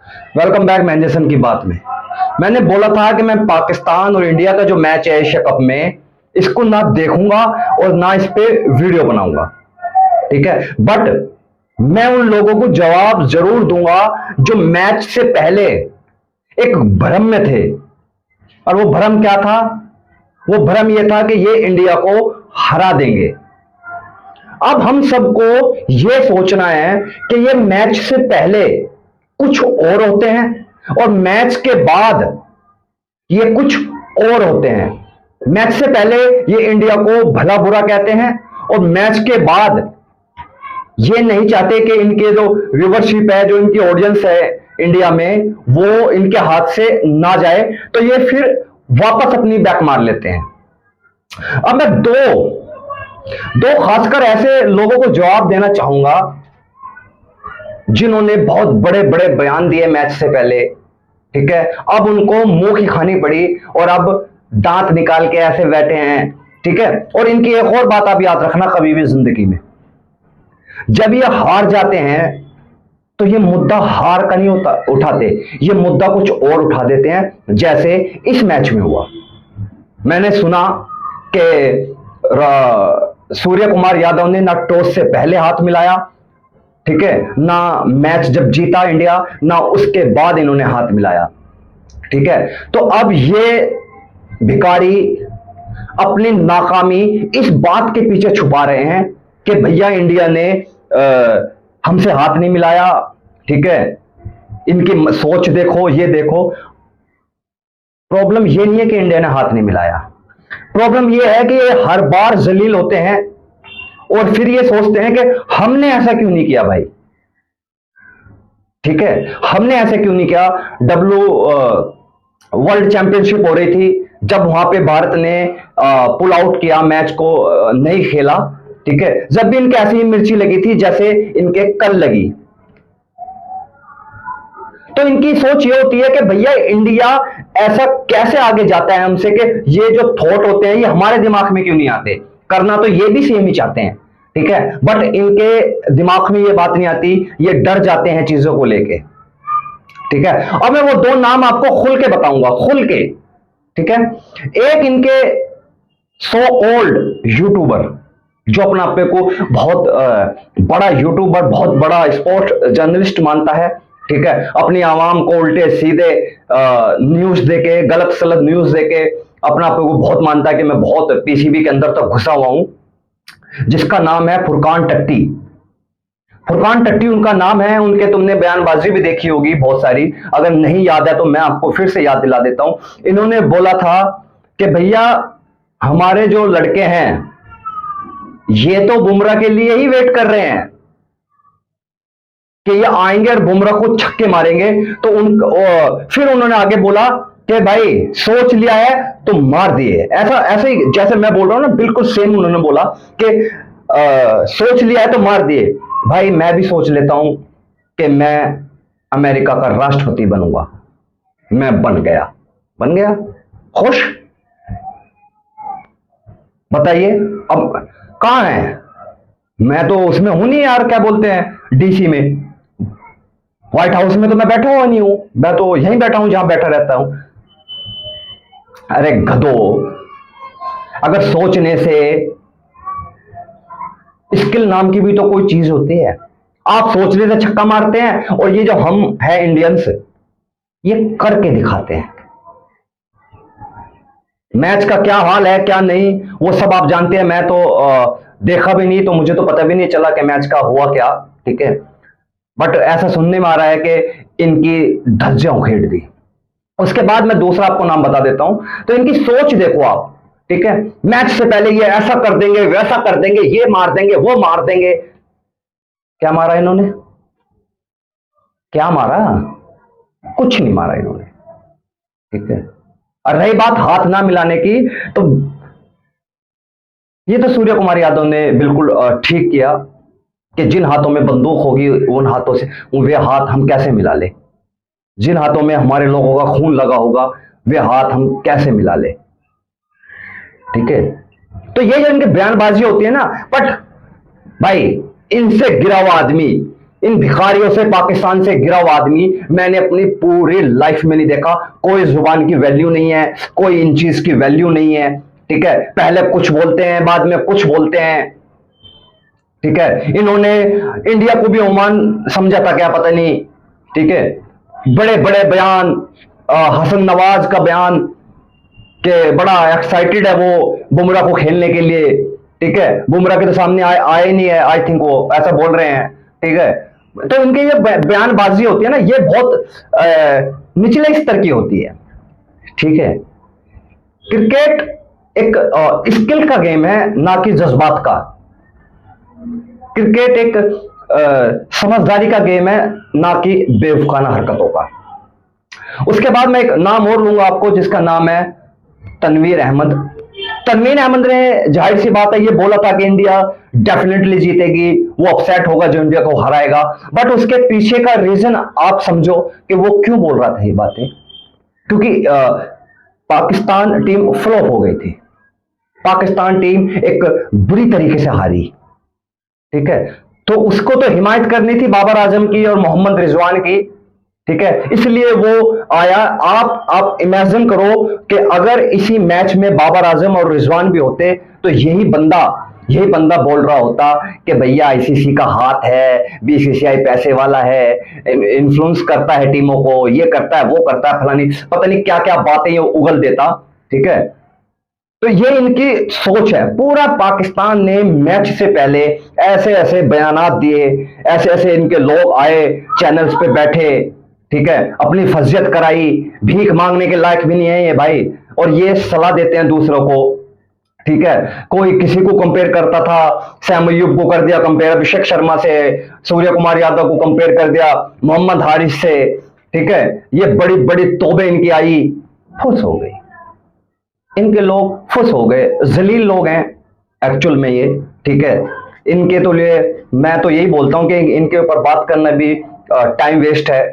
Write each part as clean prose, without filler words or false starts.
Welcome back मैंजेसन की बात में। मैंने बोला था कि मैं पाकिस्तान और इंडिया का जो मैच है एशिया कप में, इसको ना देखूंगा और ना इस पे वीडियो बनाऊंगा, ठीक है। बट मैं उन लोगों को जवाब जरूर दूंगा जो मैच से पहले एक भ्रम में थे। और वो भ्रम क्या था? वो भ्रम ये था कि ये इंडिया को हरा देंगे। अब हम सबको ये सोचना है कि ये मैच से पहले कुछ और होते हैं और मैच के बाद ये कुछ और होते हैं। मैच से पहले ये इंडिया को भला बुरा कहते हैं और मैच के बाद ये नहीं चाहते कि इनके जो व्यूवरशिप है, जो इनकी ऑडियंस है इंडिया में, वो इनके हाथ से ना जाए, तो ये फिर वापस अपनी बैक मार लेते हैं। अब मैं दो खासकर ऐसे लोगों को जवाब देना चाहूंगा जिन्होंने बहुत बड़े बड़े बयान दिए मैच से पहले, ठीक है। अब उनको मुंह की खानी पड़ी और अब दांत निकाल के ऐसे बैठे हैं, ठीक है। और इनकी एक और बात आप याद रखना, कभी भी जिंदगी में जब ये हार जाते हैं तो ये मुद्दा हार का नहीं उठाते, ये मुद्दा कुछ और उठा देते हैं, जैसे इस मैच में हुआ। मैंने सुना कि सूर्य कुमार यादव ने ना टॉस से पहले हाथ मिलाया, ठीक है, ना मैच जब जीता इंडिया, ना उसके बाद इन्होंने हाथ मिलाया, ठीक है। तो अब ये भिखारी अपनी नाकामी इस बात के पीछे छुपा रहे हैं कि भैया इंडिया ने हमसे हाथ नहीं मिलाया, ठीक है। इनकी सोच देखो, ये देखो। प्रॉब्लम ये नहीं है कि इंडिया ने हाथ नहीं मिलाया, प्रॉब्लम ये है कि ये हर बार जलील होते हैं और फिर ये सोचते हैं कि हमने ऐसा क्यों नहीं किया भाई, ठीक है, हमने ऐसा क्यों नहीं किया। वर्ल्ड चैंपियनशिप हो रही थी, जब वहां पे भारत ने पुल आउट किया, मैच को नहीं खेला, ठीक है, जब भी इनके ऐसी मिर्ची लगी थी जैसे इनके कल लगी। तो इनकी सोच ये होती है कि भैया इंडिया ऐसा कैसे आगे जाता है हमसे, कि ये जो थॉट होते हैं ये हमारे दिमाग में क्यों नहीं आते। करना तो ये भी सेम ही चाहते हैं, ठीक है, बट इनके दिमाग में ये बात नहीं आती, ये डर जाते हैं चीजों को लेके, ठीक है। अब मैं वो दो नाम आपको खुल के बताऊंगा, खुल के, ठीक है। एक इनके सो ओल्ड यूट्यूबर जो अपने आप को बहुत बड़ा यूट्यूबर, बहुत बड़ा स्पोर्ट जर्नलिस्ट मानता है, ठीक है, अपनी आवाम को उल्टे सीधे न्यूज देके, गलत सलत न्यूज देके अपना आप को बहुत मानता है कि मैं बहुत पीसीबी के अंदर तक घुसा हुआ हूं, जिसका नाम है फुरकान टट्टी। फुरकान टट्टी उनका नाम है। उनके तुमने बयानबाजी भी देखी होगी बहुत सारी, अगर नहीं याद है तो मैं आपको फिर से याद दिला देता हूं। इन्होंने बोला था कि भैया हमारे जो लड़के हैं ये तो बुमराह के लिए ही वेट कर रहे हैं कि ये आएंगे और बुमराह को छक्के मारेंगे। तो फिर उन्होंने आगे बोला कि भाई सोच लिया है तो मार दिए। ऐसा ऐसे ही जैसे मैं बोल रहा हूं ना, बिल्कुल सेम उन्होंने बोला कि सोच लिया है तो मार दिए। भाई मैं भी सोच लेता हूं कि मैं अमेरिका का राष्ट्रपति बनूंगा। मैं बन गया खुश। बताइए अब कहां है? मैं तो उसमें हूं नहीं यार, क्या बोलते हैं, डीसी में, व्हाइट हाउस में तो मैं बैठा हुआ नहीं हूं, मैं तो यहीं बैठा हूं जहां बैठा रहता हूं। अरे गधो, अगर सोचने से स्किल नाम की भी तो कोई चीज होती है। आप सोचने से छक्का मारते हैं और ये जो हम है इंडियंस, ये करके दिखाते हैं। मैच का क्या हाल है क्या नहीं वो सब आप जानते हैं, मैं तो देखा भी नहीं, तो मुझे तो पता भी नहीं चला कि मैच का हुआ क्या, ठीक है। बट ऐसा सुनने में आ रहा है कि इनकी धज्जियां उखेड़ दी। उसके बाद मैं दूसरा आपको नाम बता देता हूं। तो इनकी सोच देखो आप, ठीक है। मैच से पहले ये ऐसा कर देंगे, वैसा कर देंगे, ये मार देंगे, वो मार देंगे। क्या मारा इन्होंने? क्या मारा? कुछ नहीं मारा इन्होंने, ठीक है। और रही बात हाथ ना मिलाने की, तो ये तो सूर्य कुमार यादव ने बिल्कुल ठीक किया कि जिन हाथों में बंदूक होगी उन हाथों से वे हाथ हम कैसे मिला ले। जिन हाथों में हमारे लोगों का खून लगा होगा वे हाथ हम कैसे मिला ले, ठीक है। तो ये जो इनकी बयानबाजी होती है ना, बट भाई इनसे गिरा हुआ आदमी इन भिखारियों से, पाकिस्तान से गिरा हुआ आदमी मैंने अपनी पूरी लाइफ में नहीं देखा। कोई जुबान की वैल्यू नहीं है, कोई इन चीज की वैल्यू नहीं है, ठीक है। पहले कुछ बोलते हैं, बाद में कुछ बोलते हैं, ठीक है। इन्होंने इंडिया को भी ओमान समझा था क्या पता नहीं, ठीक है। बड़े बड़े बयान, हसन नवाज का बयान कि बड़ा एक्साइटेड है वो बुमराह को खेलने के लिए, ठीक है। बुमराह के तो सामने आए नहीं है, आई थिंक वो ऐसा बोल रहे हैं, ठीक है। तो इनके ये बयानबाजी होती है ना, ये बहुत निचले स्तर की होती है, ठीक है। क्रिकेट एक स्किल का गेम है, ना कि जज्बात का। क्रिकेट एक समझदारी का गेम है, ना कि बेवकूफाना हरकतों का। उसके बाद मैं एक नाम और लूंगा आपको, जिसका नाम है तनवीर अहमद। तनवीर अहमद ने जाहिर सी बात है ये बोला था कि इंडिया डेफिनेटली जीतेगी, वो अपसेट होगा जो इंडिया को हराएगा। बट उसके पीछे का रीजन आप समझो कि वो क्यों बोल रहा था ये बातें। क्योंकि पाकिस्तान टीम फ्लॉप हो गई थी, पाकिस्तान टीम एक बुरी तरीके से हारी, ठीक है। तो उसको तो हिमायत करनी थी बाबर आजम की और मोहम्मद रिजवान की, ठीक है। इसलिए वो आया। आप इमेजिन करो कि अगर इसी मैच में बाबर आजम और रिजवान भी होते तो यही बंदा बोल रहा होता कि भैया आईसीसी का हाथ है, बीसीसीआई पैसे वाला है, इन्फ्लुएंस करता है टीमों को, ये करता है वो करता है, फलानी पता नहीं क्या क्या बातें ये उगल देता, ठीक है। तो ये इनकी सोच है। पूरा पाकिस्तान ने मैच से पहले ऐसे ऐसे बयानात दिए, ऐसे ऐसे इनके लोग आए, चैनल्स पे बैठे, ठीक है, अपनी फजियत कराई। भीख मांगने के लायक भी नहीं है ये भाई, और ये सलाह देते हैं दूसरों को, ठीक है। कोई किसी को कंपेयर करता था, सैम अय्यूब को कर दिया कंपेयर अभिषेक शर्मा से, सूर्य कुमार यादव को कंपेयर कर दिया मोहम्मद हारिस से, ठीक है। ये बड़ी बड़ी तौबे इनकी आई, खुश हो गई, इनके लोग खुश हो गए। जलील लोग हैं एक्चुअल में ये, ठीक है। इनके तो लिए मैं तो यही बोलता हूं कि इनके ऊपर बात करना भी टाइम वेस्ट है।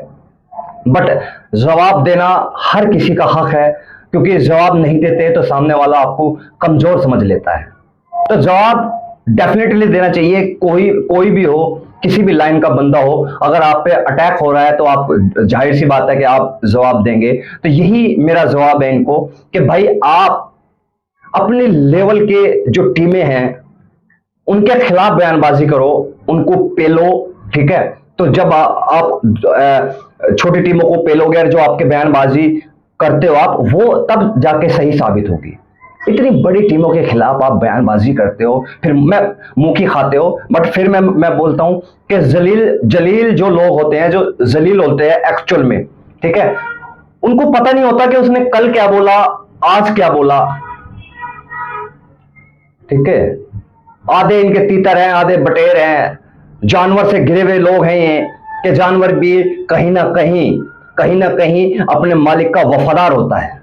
बट जवाब देना हर किसी का हक है, क्योंकि जवाब नहीं देते तो सामने वाला आपको कमजोर समझ लेता है। तो जवाब डेफिनेटली देना चाहिए, कोई भी हो, किसी भी लाइन का बंदा हो। अगर आप पे अटैक हो रहा है तो आप, जाहिर सी बात है कि आप जवाब देंगे। तो यही मेरा जवाब है इनको कि भाई आप अपने लेवल के जो टीमें हैं उनके खिलाफ बयानबाजी करो, उनको पेलो, ठीक है। तो जब आप छोटी टीमों को पेलोगे और जो आपके बयानबाजी करते हो आप, वो तब जाके सही साबित होगी। इतनी बड़ी टीमों के खिलाफ आप बयानबाजी करते हो, फिर मैं मुंह खाते हो। बट फिर मैं बोलता हूं कि जलील जो लोग होते हैं, जो जलील होते हैं एक्चुअल में, ठीक है, उनको पता नहीं होता कि उसने कल क्या बोला, आज क्या बोला, ठीक है। आधे इनके तीतर हैं, आधे बटेर हैं, जानवर से घिरे हुए लोग हैं ये, कि जानवर भी कहीं ना कहीं अपने मालिक का वफादार होता है।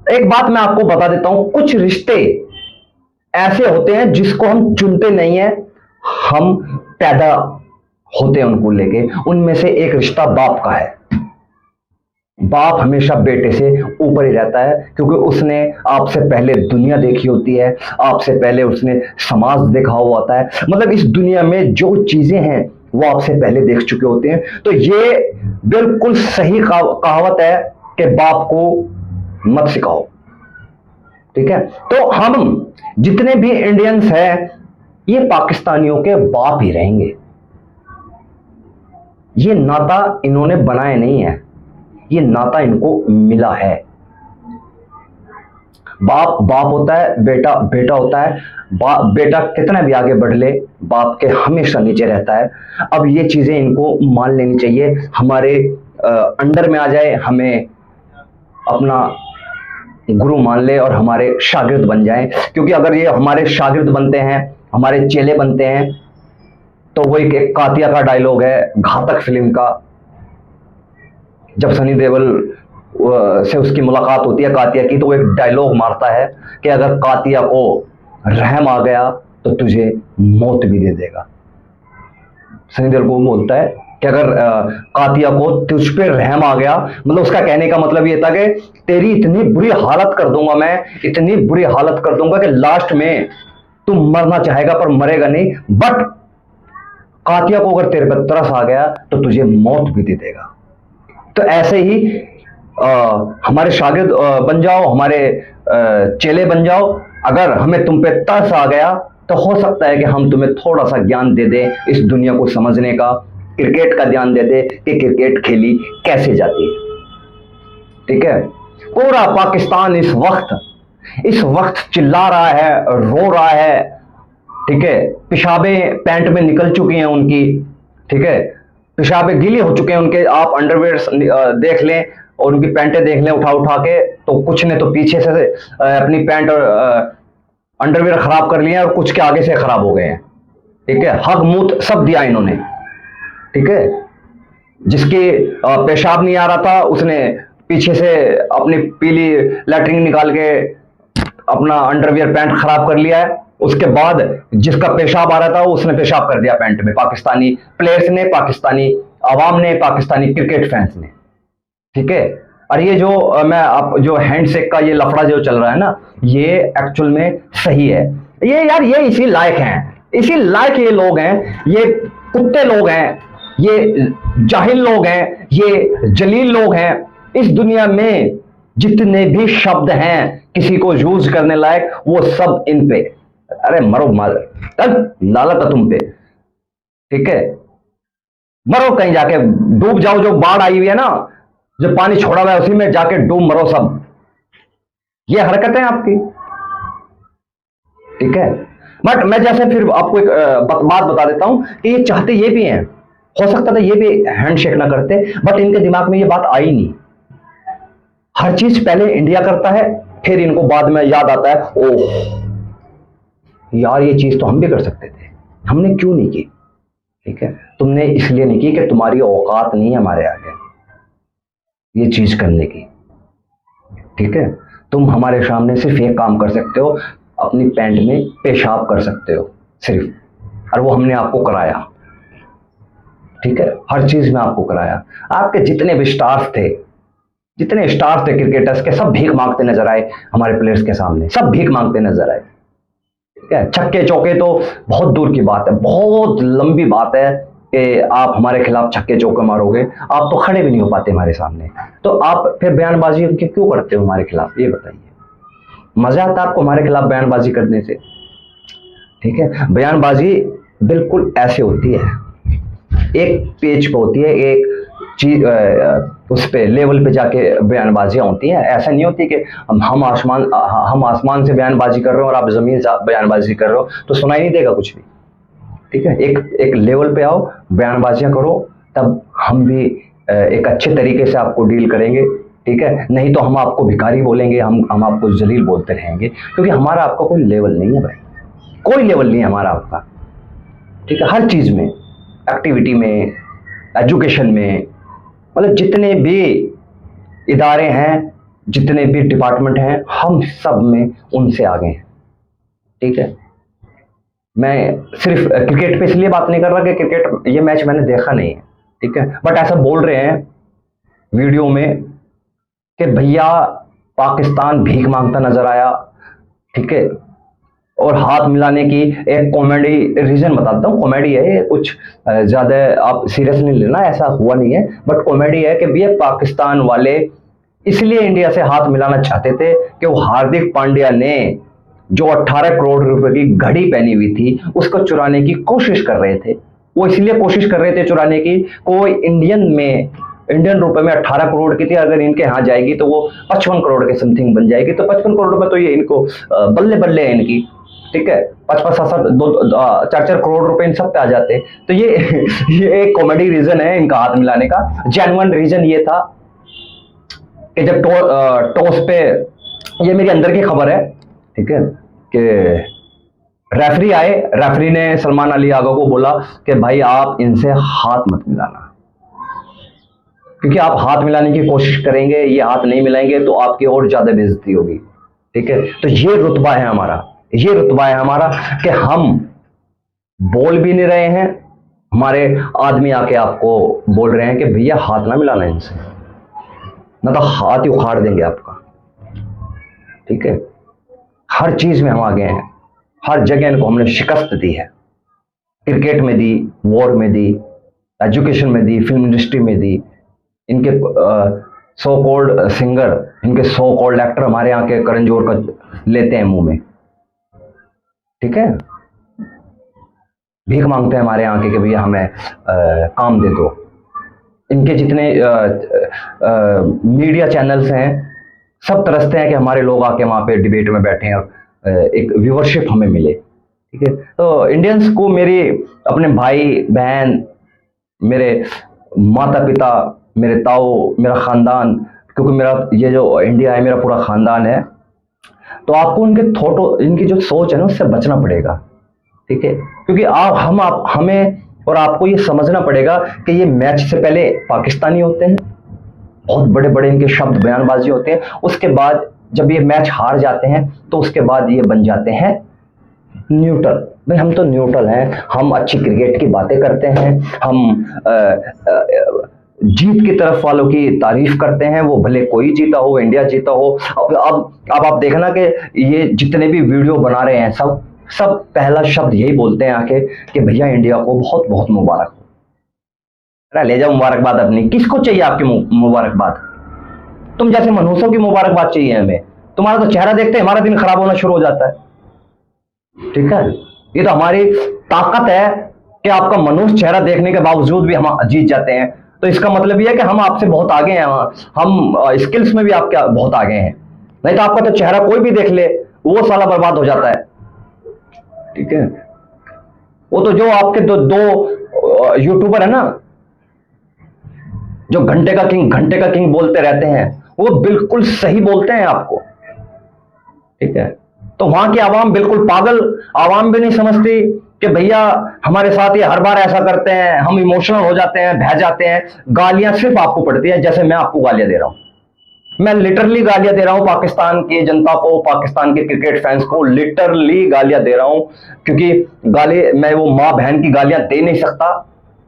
एक बात मैं आपको बता देता हूं, कुछ रिश्ते ऐसे होते हैं जिसको हम चुनते नहीं है, हम पैदा होते हैं उनको लेके। उनमें से एक रिश्ता बाप का है। बाप हमेशा बेटे से ऊपर ही रहता है, क्योंकि उसने आपसे पहले दुनिया देखी होती है, आपसे पहले उसने समाज देखा हुआ होता है। मतलब इस दुनिया में जो चीजें हैं वो आपसे पहले देख चुके होते हैं। तो ये बिल्कुल सही कहावत है कि बाप को मत सिखाओ, ठीक है। तो हम जितने भी इंडियंस हैं ये पाकिस्तानियों के बाप ही रहेंगे। ये नाता इन्होंने बनाया नहीं है, ये नाता इनको मिला है। बाप होता है, बेटा बेटा होता है। बेटा कितना भी आगे बढ़ ले, बाप के हमेशा नीचे रहता है। अब ये चीजें इनको मान लेनी चाहिए, हमारे अंडर में आ जाए, हमें अपना गुरु मान ले और हमारे शागिर्द बन जाएं। क्योंकि अगर ये हमारे शागिर्द बनते हैं, हमारे चेले बनते हैं, तो वो एक कातिया का डायलॉग है घातक फिल्म का, जब सनी देओल से उसकी मुलाकात होती है कातिया की, तो वो एक डायलॉग मारता है कि अगर कातिया को रहम आ गया तो तुझे मौत भी दे देगा। सनी देओल को बोलता है कि अगर कातिया को तुझ पे रहम आ गया, मतलब उसका कहने का मतलब ये था कि तेरी इतनी बुरी हालत कर दूंगा मैं, इतनी बुरी हालत कर दूंगा कि लास्ट में तू मरना चाहेगा पर मरेगा नहीं, बट कातिया को अगर तेरे पर तरस आ गया तो तुझे मौत भी दे देगा। तो ऐसे ही हमारे शागिर्द बन जाओ, हमारे चेले बन जाओ। अगर हमें तुम पे तरस आ गया तो हो सकता है कि हम तुम्हें थोड़ा सा ज्ञान दे दें इस दुनिया को समझने का, क्रिकेट का ज्ञान दे दे कि क्रिकेट खेली कैसे जाती है। ठीक है, पूरा पाकिस्तान इस वक्त चिल्ला रहा है, रो रहा है। ठीक है, पेशाबें पैंट में निकल चुकी हैं उनकी। ठीक है, पेशाबें गीले हो चुके हैं उनके। आप अंडरवेयर देख लें और उनकी पैंटें देख लें उठा उठा के, तो कुछ ने तो पीछे से अपनी पैंट और अंडरवेयर खराब कर लिए हैं और कुछ के आगे से खराब हो गए हैं। ठीक है, हग मूत सब दिया इन्होंने। ठीक है, जिसके पेशाब नहीं आ रहा था उसने पीछे से अपनी पीली लैट्रिन निकाल के अपना अंडरवियर पैंट खराब कर लिया है। उसके बाद जिसका पेशाब आ रहा था उसने पेशाब कर दिया पैंट में, पाकिस्तानी प्लेयर्स ने, पाकिस्तानी आवाम ने, पाकिस्तानी क्रिकेट फैंस ने। ठीक है, और ये जो मैं आप जो हैंडशेक का ये लफड़ा जो चल रहा है ना, ये एक्चुअल में सही है। ये यार ये इसी लायक हैं, इसी लायक ये लोग हैं, ये कुत्ते लोग हैं, ये जाहिल लोग हैं, ये जलील लोग हैं। इस दुनिया में जितने भी शब्द हैं किसी को यूज करने लायक, वो सब इन पे। अरे मरो मार, लालत है तुम पे। ठीक है, मरो कहीं जाके, डूब जाओ। जो बाढ़ आई हुई है ना, जो पानी छोड़ा हुआ है उसी में जाके डूब मरो सब। ये हरकतें आपकी। ठीक है, बट मैं जैसे फिर आपको एक बात बता देता हूं कि ये चाहते ये भी हैं, हो सकता था ये भी हैंडशेक ना करते, बट इनके दिमाग में ये बात आई नहीं। हर चीज पहले इंडिया करता है, फिर इनको बाद में याद आता है, ओह यार ये चीज तो हम भी कर सकते थे, हमने क्यों नहीं की। ठीक है, तुमने इसलिए नहीं की कि तुम्हारी औकात नहीं है हमारे आगे ये चीज करने की। ठीक है, तुम हमारे सामने सिर्फ एक काम कर सकते हो, अपनी पैंट में पेशाब कर सकते हो सिर्फ, और वो हमने आपको कराया। ठीक है, हर चीज में आपको कराया। आपके जितने भी स्टार्स थे, जितने स्टार्स थे क्रिकेटर्स के, सब भीख मांगते नजर आए हमारे प्लेयर्स के सामने, सब भीख मांगते नजर आए। ठीक है, छक्के चौके तो बहुत दूर की बात है, बहुत लंबी बात है कि आप हमारे खिलाफ छक्के चौके मारोगे, आप तो खड़े भी नहीं हो पाते हमारे सामने। तो आप फिर बयानबाजी क्यों करते हो हमारे खिलाफ, ये बताइए। मजा आता है आपको हमारे खिलाफ बयानबाजी करने से। ठीक है, बयानबाजी बिल्कुल ऐसे होती है, एक पेज पे होती है, एक चीज उस पे लेवल पे जाके बयानबाजियां होती हैं। ऐसा नहीं होती कि हम आसमान से बयानबाजी कर रहे हो और आप जमीन से बयानबाजी कर रहे हो तो सुनाई नहीं देगा कुछ भी। ठीक है, एक लेवल पे आओ, बयानबाजियां करो, तब हम भी एक अच्छे तरीके से आपको डील करेंगे। ठीक है, नहीं तो हम आपको भिखारी बोलेंगे, हम आपको जलील बोलते रहेंगे, क्योंकि हमारा आपका कोई लेवल नहीं है भाई, कोई लेवल नहीं है हमारा आपका। ठीक है, हर चीज में, एक्टिविटी में, एजुकेशन में, मतलब जितने भी इदारे हैं, जितने भी डिपार्टमेंट हैं, हम सब में उनसे आगे हैं। ठीक है, मैं सिर्फ क्रिकेट पे इसलिए बात नहीं कर रहा कि क्रिकेट ये मैच मैंने देखा नहीं है। ठीक है, बट ऐसा बोल रहे हैं वीडियो में कि भैया पाकिस्तान भीख मांगता नजर आया। ठीक है, और हाथ मिलाने की एक कॉमेडी रीजन बताता हूँ, कॉमेडी है ये, कुछ ज्यादा आप सीरियस नहीं लेना, ऐसा हुआ नहीं है, बट कॉमेडी है कि भैया पाकिस्तान वाले इसलिए इंडिया से हाथ मिलाना चाहते थे कि वो हार्दिक पांड्या ने जो 18 करोड़ रुपए की घड़ी पहनी हुई थी उसको चुराने की कोशिश कर रहे थे। वो इसलिए कोशिश कर रहे थे चुराने की, कोई इंडियन रुपए में 18 करोड़ की थी, अगर इनके यहाँ जाएगी तो वो 55 करोड़ के समथिंग बन जाएगी। तो 55 करोड़ रुपए तो ये इनको बल्ले बल्ले है इनकी। ठीक है, 5-5-7-4 करोड़ रुपए इन सब पे आ जाते। तो ये एक कॉमेडी रीजन है इनका हाथ मिलाने का। जेन्युइन रीजन ये था कि जब टॉस पे, ये मेरी अंदर की खबर है, ठीक है, कि रेफरी आए, रेफरी ने सलमान अली आगा को बोला कि भाई आप इनसे हाथ मत मिलाना, क्योंकि आप हाथ मिलाने की कोशिश करेंगे, ये हाथ नहीं मिलाएंगे तो आपकी और ज्यादा बेइज्जती होगी। ठीक है, तो ये रुतबा है हमारा, ये रुतबा है हमारा कि हम बोल भी नहीं रहे हैं, हमारे आदमी आके आपको बोल रहे हैं कि भैया हाथ ना मिलाना इनसे, ना तो हाथ ही उखाड़ देंगे आपका। ठीक है, हर चीज में हम आगे हैं, हर जगह इनको हमने शिकस्त दी है। क्रिकेट में दी, वॉर में दी, एजुकेशन में दी, फिल्म इंडस्ट्री में दी। इनके सो कॉल्ड सिंगर, इनके सो कॉल्ड एक्टर हमारे यहाँ के करण जौहर का लेते हैं मुंह में, ठीक है। भीख मांगते हैं हमारे यहाँ के कि भैया हमें काम दे दो। इनके जितने मीडिया चैनल्स हैं सब तरसते हैं कि हमारे लोग आके वहाँ पे डिबेट में बैठे और एक व्यूवरशिप हमें मिले, ठीक है। तो इंडियंस को मेरी अपने भाई बहन, मेरे माता पिता, मेरे ताऊ, मेरा ख़ानदान, क्योंकि मेरा ये जो इंडिया है मेरा पूरा ख़ानदान है, तो आपको उनके थॉट, इनकी जो सोच है ना उससे बचना पड़ेगा, ठीक है। क्योंकि हमें और आपको ये समझना पड़ेगा कि ये मैच से पहले पाकिस्तानी होते हैं, बहुत बड़े बड़े इनके शब्द बयानबाजी होते हैं, उसके बाद जब ये मैच हार जाते हैं तो उसके बाद ये बन जाते हैं न्यूट्रल। भाई हम तो न्यूट्रल हैं, हम अच्छी क्रिकेट की बातें करते हैं, हम जीत की तरफ वालों की तारीफ करते हैं, वो भले कोई जीता हो, इंडिया जीता हो। अब आप देखना कि ये जितने भी वीडियो बना रहे हैं सब पहला शब्द यही बोलते हैं आके कि भैया इंडिया को बहुत बहुत मुबारक हो। ले जाओ मुबारकबाद अपनी, किसको चाहिए आपकी मुबारकबाद? तुम जैसे मनहूसों की मुबारकबाद चाहिए हमें? तुम्हारा तो चेहरा देखते हमारा दिन खराब होना शुरू हो जाता है, ठीक है। ये तो हमारी ताकत है कि आपका मनहूस चेहरा देखने के बावजूद भी हम जीत जाते हैं। तो इसका मतलब यह है कि हम आपसे बहुत आगे हैं, हम स्किल्स में भी आपके बहुत आगे हैं। नहीं तो आपका तो चेहरा कोई भी देख ले वो साला बर्बाद हो जाता है, ठीक है। वो तो जो आपके दो यूट्यूबर है ना, जो घंटे का किंग बोलते रहते हैं, वो बिल्कुल सही बोलते हैं आपको, ठीक है। तो वहां की आवाम बिल्कुल पागल आवाम भी नहीं समझती कि भैया हमारे साथ ये हर बार ऐसा करते हैं, हम इमोशनल हो जाते हैं, बह जाते हैं। गालियां सिर्फ आपको पड़ती है, जैसे मैं आपको गालियां दे रहा हूं। मैं लिटरली गालियां दे रहा हूं पाकिस्तान की जनता को, पाकिस्तान के क्रिकेट फैंस को लिटरली गालियां दे रहा हूं, क्योंकि गाली मैं वो माँ बहन की गालियां दे नहीं सकता,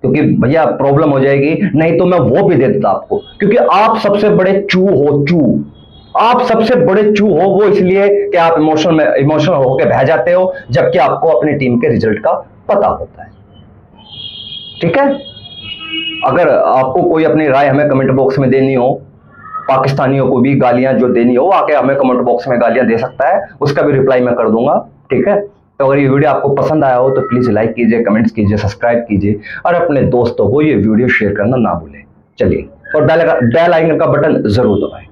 क्योंकि भैया प्रॉब्लम हो जाएगी। नहीं तो मैं वो भी दे देता आपको, क्योंकि आप सबसे बड़े चू हो, चू। आप सबसे बड़े चू हो वो इसलिए कि आप इमोशनल होकर बह जाते हो, जबकि आपको अपनी टीम के रिजल्ट का पता होता है, ठीक है। अगर आपको कोई अपनी राय हमें कमेंट बॉक्स में देनी हो, पाकिस्तानियों को भी गालियां जो देनी हो आके हमें कमेंट बॉक्स में गालियां दे सकता है, उसका भी रिप्लाई मैं कर दूंगा, ठीक है। तो अगर ये वीडियो आपको पसंद आया हो तो प्लीज लाइक कीजिए, कमेंट्स कीजिए, सब्सक्राइब कीजिए और अपने दोस्तों को ये वीडियो शेयर करना ना भूलें। चलिए, और बेल आइकन का बटन जरूर दबाएं।